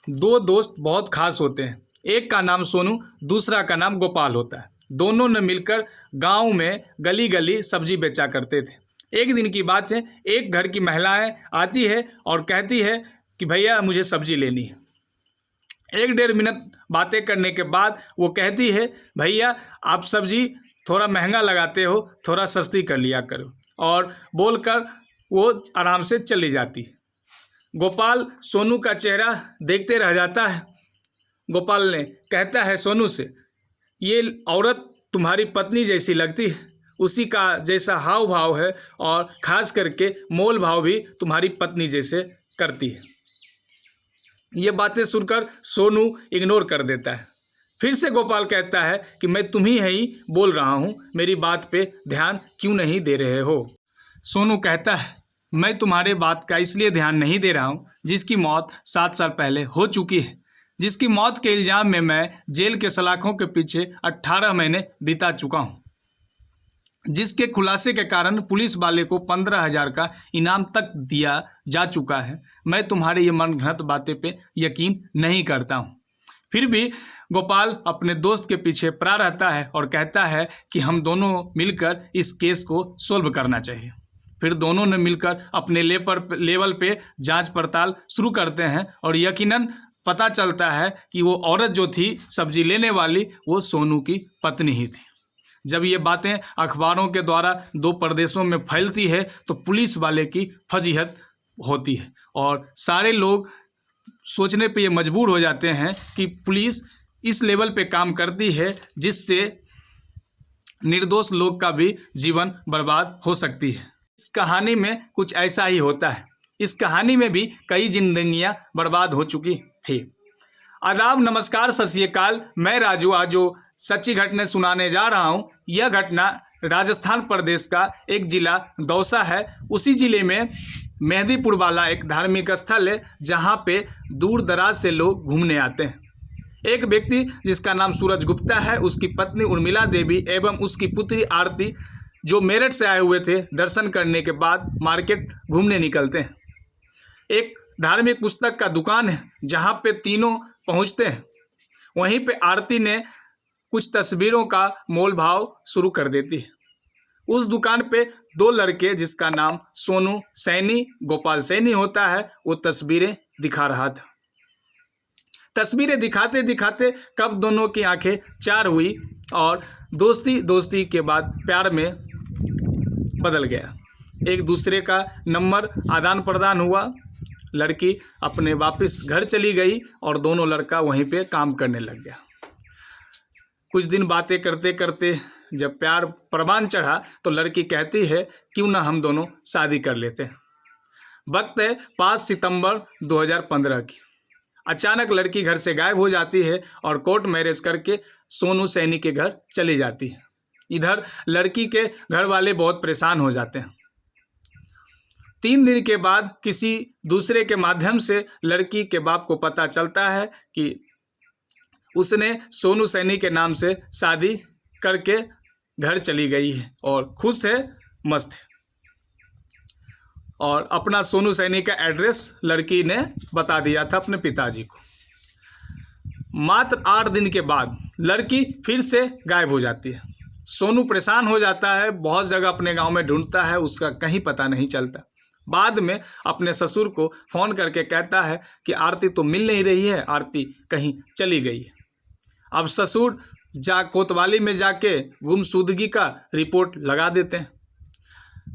दो दोस्त बहुत खास होते हैं। एक का नाम सोनू, दूसरा का नाम गोपाल होता है। दोनों ने मिलकर गांव में गली गली सब्जी बेचा करते थे। एक दिन की बात है, एक घर की महिलाएं आती है और कहती है कि भैया मुझे सब्जी लेनी है। 1-1.5 मिनट बातें करने के बाद वो कहती है, भैया आप सब्जी थोड़ा महंगा लगाते हो, थोड़ा सस्ती कर लिया करो, और बोलकर वो आराम से चली जाती है। गोपाल सोनू का चेहरा देखते रह जाता है। गोपाल ने कहता है सोनू से, ये औरत तुम्हारी पत्नी जैसी लगती है, उसी का जैसा हाव भाव है, और खास करके मोल भाव भी तुम्हारी पत्नी जैसे करती है। ये बातें सुनकर सोनू इग्नोर कर देता है। फिर से गोपाल कहता है कि मैं तुम्ही ही बोल रहा हूँ, मेरी बात पे ध्यान क्यों नहीं दे रहे हो। सोनू कहता है, मैं तुम्हारे बात का इसलिए ध्यान नहीं दे रहा हूँ जिसकी मौत 7 साल पहले हो चुकी है, जिसकी मौत के इल्ज़ाम में मैं जेल के सलाखों के पीछे 18 महीने बिता चुका हूँ, जिसके खुलासे के कारण पुलिस वाले को 15,000 का इनाम तक दिया जा चुका है। मैं तुम्हारे ये मनगढ़ंत बातें पे यकीन नहीं करता हूँ। फिर भी गोपाल अपने दोस्त के पीछे पड़ा रहता है और कहता है कि हम दोनों मिलकर इस केस को सोल्व करना चाहिए। फिर दोनों ने मिलकर अपने लेवल पे जांच पड़ताल शुरू करते हैं और यकीनन पता चलता है कि वो औरत जो थी सब्जी लेने वाली, वो सोनू की पत्नी ही थी। जब ये बातें अखबारों के द्वारा 2 प्रदेशों में फैलती है तो पुलिस वाले की फजीहत होती है और सारे लोग सोचने पे ये मजबूर हो जाते हैं कि पुलिस इस लेवल पे काम करती है जिससे निर्दोष लोग का भी जीवन बर्बाद हो सकती है। इस कहानी में कुछ ऐसा ही होता है। इस कहानी में भी कई जिंदगियां बर्बाद हो चुकी थी। आदाब, नमस्कार, सत श्री अकाल। मैं राजू आज जो सच्ची घटना सुनाने जा रहा हूँ, यह घटना राजस्थान प्रदेश का एक जिला दौसा है। उसी जिले में मेहंदीपुर वाला एक धार्मिक स्थल है जहाँ पे दूर दराज से लोग घूमने आते हैं। एक व्यक्ति जिसका नाम सूरज गुप्ता है, उसकी पत्नी उर्मिला देवी एवं उसकी पुत्री आरती, जो मेरठ से आए हुए थे, दर्शन करने के बाद मार्केट घूमने निकलते हैं। एक धार्मिक पुस्तक का दुकान है जहाँ पे तीनों पहुँचते हैं। वहीं पे आरती ने कुछ तस्वीरों का मोल भाव शुरू कर देती है। उस दुकान पे 2 लड़के, जिसका नाम सोनू सैनी, गोपाल सैनी होता है, वो तस्वीरें दिखा रहा था। तस्वीरें दिखाते दिखाते कब दोनों की आंखें चार हुई और दोस्ती दोस्ती के बाद प्यार में बदल गया। एक दूसरे का नंबर आदान प्रदान हुआ। लड़की अपने वापस घर चली गई और दोनों लड़का वहीं पे काम करने लग गया। कुछ दिन बातें करते करते जब प्यार परवान चढ़ा तो लड़की कहती है, क्यों ना हम दोनों शादी कर लेते हैं। वक्त है 5 सितंबर 2015 की। अचानक लड़की घर से गायब हो जाती है और कोर्ट मैरिज करके सोनू सैनी के घर चली जाती है। इधर लड़की के घर वाले बहुत परेशान हो जाते हैं। 3 दिन के बाद किसी दूसरे के माध्यम से लड़की के बाप को पता चलता है कि उसने सोनू सैनी के नाम से शादी करके घर चली गई है और खुश है, मस्त है। और अपना सोनू सैनी का एड्रेस लड़की ने बता दिया था अपने पिताजी को। मात्र 8 दिन के बाद लड़की फिर से गायब हो जाती है। सोनू परेशान हो जाता है, बहुत जगह अपने गांव में ढूंढता है, उसका कहीं पता नहीं चलता। बाद में अपने ससुर को फ़ोन करके कहता है कि आरती तो मिल नहीं रही है, आरती कहीं चली गई है। अब ससुर कोतवाली में जाके गुमशुदगी का रिपोर्ट लगा देते हैं।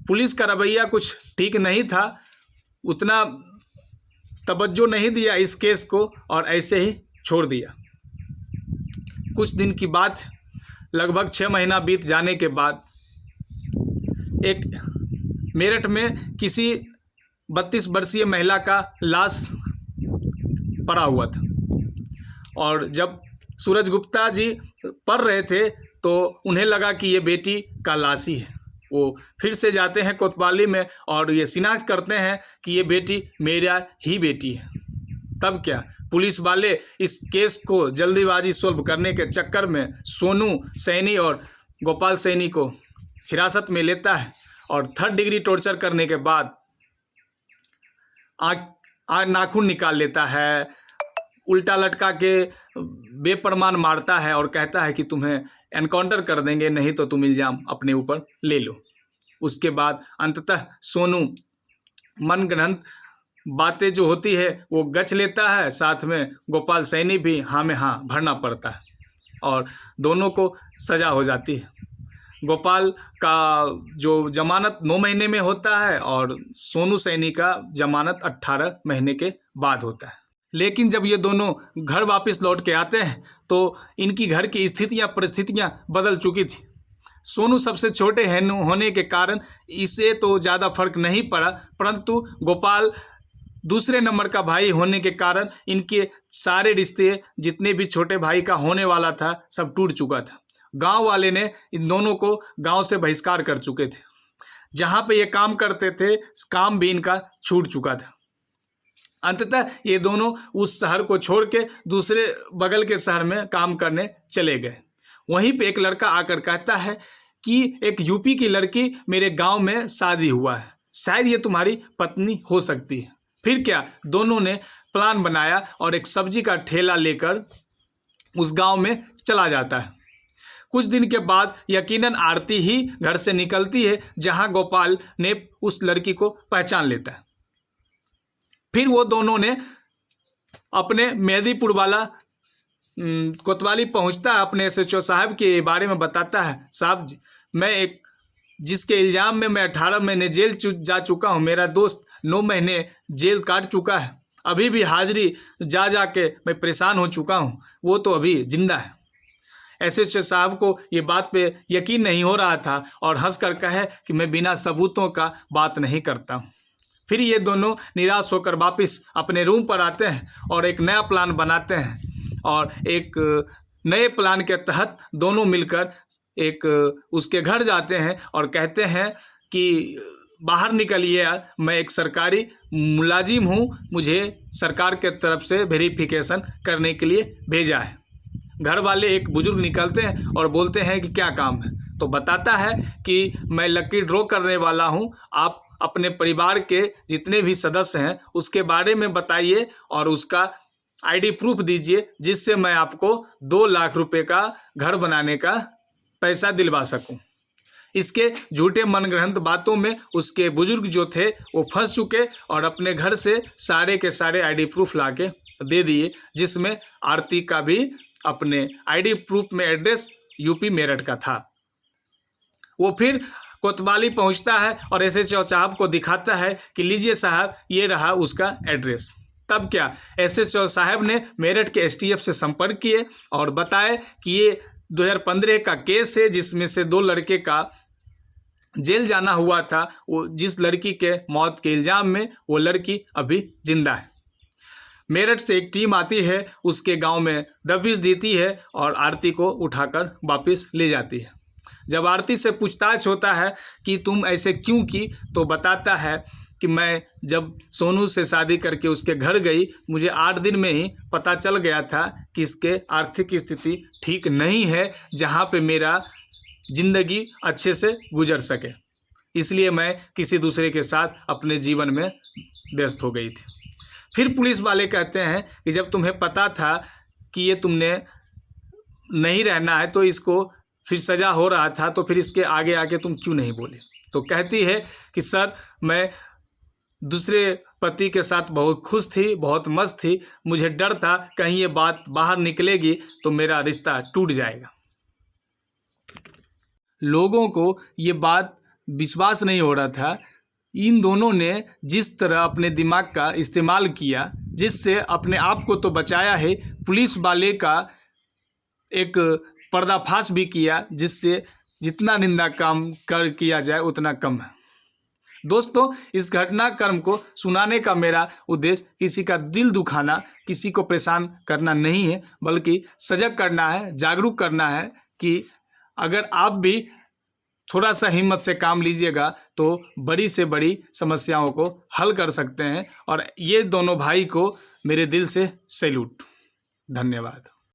पुलिस का रवैया कुछ ठीक नहीं था, उतना तवज्जो नहीं दिया इस केस को और ऐसे ही छोड़ दिया। कुछ दिन की बात, लगभग 6 महीना बीत जाने के बाद एक मेरठ में किसी 32 वर्षीय महिला का लाश पड़ा हुआ था और जब सूरज गुप्ता जी पढ़ रहे थे तो उन्हें लगा कि ये बेटी का लाश ही है। वो फिर से जाते हैं कोतवाली में और ये शिनाख्त करते हैं कि ये बेटी मेरा ही बेटी है। तब क्या, पुलिस वाले इस केस को जल्दीबाजी सोल्व करने के चक्कर में सोनू सैनी और गोपाल सैनी को हिरासत में लेता है और 3rd डिग्री टॉर्चर करने के बाद आँख नाखून निकाल लेता है, उल्टा लटका के बेप्रमाण मारता है और कहता है कि तुम्हें एनकाउंटर कर देंगे, नहीं तो तुम इल्ज़ाम अपने ऊपर ले लो। उसके बाद अंततः सोनू मनगढ़ंत बातें जो होती है वो गच लेता है, साथ में गोपाल सैनी भी हाँ में हाँ भरना पड़ता है और दोनों को सज़ा हो जाती है। गोपाल का जो जमानत 9 महीने में होता है और सोनू सैनी का जमानत 18 महीने के बाद होता है। लेकिन जब ये दोनों घर वापस लौट के आते हैं तो इनकी घर की स्थितियाँ परिस्थितियाँ बदल चुकी थी। सोनू सबसे छोटे होने के कारण इसे तो ज़्यादा फर्क नहीं पड़ा, परंतु गोपाल दूसरे नंबर का भाई होने के कारण इनके सारे रिश्ते जितने भी छोटे भाई का होने वाला था सब टूट चुका था। गांव वाले ने इन दोनों को गांव से बहिष्कार कर चुके थे। जहां पे ये काम करते थे काम भी इनका छूट चुका था। अंततः ये दोनों उस शहर को छोड़ के दूसरे बगल के शहर में काम करने चले गए। वहीं पे एक लड़का आकर कहता है कि एक यूपी की लड़की मेरे गांव में शादी हुआ है, शायद ये तुम्हारी पत्नी हो सकती है। फिर क्या, दोनों ने प्लान बनाया और एक सब्जी का ठेला लेकर उस गांव में चला जाता है। कुछ दिन के बाद यकीनन आरती ही घर से निकलती है, जहां गोपाल ने उस लड़की को पहचान लेता है। फिर वो दोनों ने अपने मेहदीपुर वाला कोतवाली पहुंचता है, अपने SHO साहब के बारे में बताता है, साहब मैं एक जिसके इल्ज़ाम में मैं 18 महीने जेल जा चुका हूं, मेरा दोस्त 9 महीने जेल काट चुका है, अभी भी हाजिरी जा जा के मैं परेशान हो चुका हूं, वो तो अभी जिंदा है। SHO साहब को ये बात पे यकीन नहीं हो रहा था और हंसकर कहे कि मैं बिना सबूतों का बात नहीं करता हूँ। फिर ये दोनों निराश होकर वापस अपने रूम पर आते हैं और एक नया प्लान बनाते हैं और एक नए प्लान के तहत दोनों मिलकर एक उसके घर जाते हैं और कहते हैं कि बाहर निकलिए, मैं एक सरकारी मुलाजिम हूँ, मुझे सरकार के तरफ से वेरिफिकेशन करने के लिए भेजा है। घर वाले एक बुजुर्ग निकलते हैं और बोलते हैं कि क्या काम है, तो बताता है कि मैं लकी ड्रॉ करने वाला हूँ, आप अपने परिवार के जितने भी सदस्य हैं उसके बारे में बताइए और उसका ID प्रूफ दीजिए, जिससे मैं आपको 2 लाख रुपए का घर बनाने का पैसा दिलवा सकूं। इसके झूठे मनगढ़ंत बातों में उसके बुजुर्ग जो थे वो फंस चुके और अपने घर से सारे के सारे ID प्रूफ लाके दे दिए, जिसमें आरती का भी अपने ID प्रूफ में एड्रेस यूपी मेरठ का था। वो फिर कोतवाली पहुंचता है और SHO साहब को दिखाता है कि लीजिए साहब, ये रहा उसका एड्रेस। तब क्या, SHO साहब ने मेरठ के STF से संपर्क किए और बताए कि ये 2015 का केस है, जिसमें से 2 लड़के का जेल जाना हुआ था। वो जिस लड़की के मौत के इल्ज़ाम में वो लड़की अभी जिंदा है। मेरठ से एक टीम आती है, उसके गांव में दबिश देती है और आरती को उठाकर वापस ले जाती है। जब आरती से पूछताछ होता है कि तुम ऐसे क्यों की, तो बताता है कि मैं जब सोनू से शादी करके उसके घर गई, मुझे 8 दिन में ही पता चल गया था कि इसके आर्थिक स्थिति ठीक नहीं है, जहां पे मेरा ज़िंदगी अच्छे से गुजर सके, इसलिए मैं किसी दूसरे के साथ अपने जीवन में व्यस्त हो गई थी। फिर पुलिस वाले कहते हैं कि जब तुम्हें पता था कि ये तुमने नहीं रहना है, तो इसको फिर सज़ा हो रहा था, तो फिर इसके आगे आके तुम क्यों नहीं बोले? तो कहती है कि सर, मैं दूसरे पति के साथ बहुत खुश थी, बहुत मस्त थी, मुझे डर था कहीं ये बात बाहर निकलेगी तो मेरा रिश्ता टूट जाएगा। लोगों को ये बात विश्वास नहीं हो रहा था। इन दोनों ने जिस तरह अपने दिमाग का इस्तेमाल किया, जिससे अपने आप को तो बचाया है, पुलिस वाले का एक पर्दाफाश भी किया, जिससे जितना निंदा काम किया जाए उतना कम है। दोस्तों, इस घटनाक्रम को सुनाने का मेरा उद्देश्य किसी का दिल दुखाना, किसी को परेशान करना नहीं है, बल्कि सजग करना है, जागरूक करना है कि अगर आप भी थोड़ा सा हिम्मत से काम लीजिएगा तो बड़ी से बड़ी समस्याओं को हल कर सकते हैं। और ये दोनों भाई को मेरे दिल से सैल्यूट। धन्यवाद।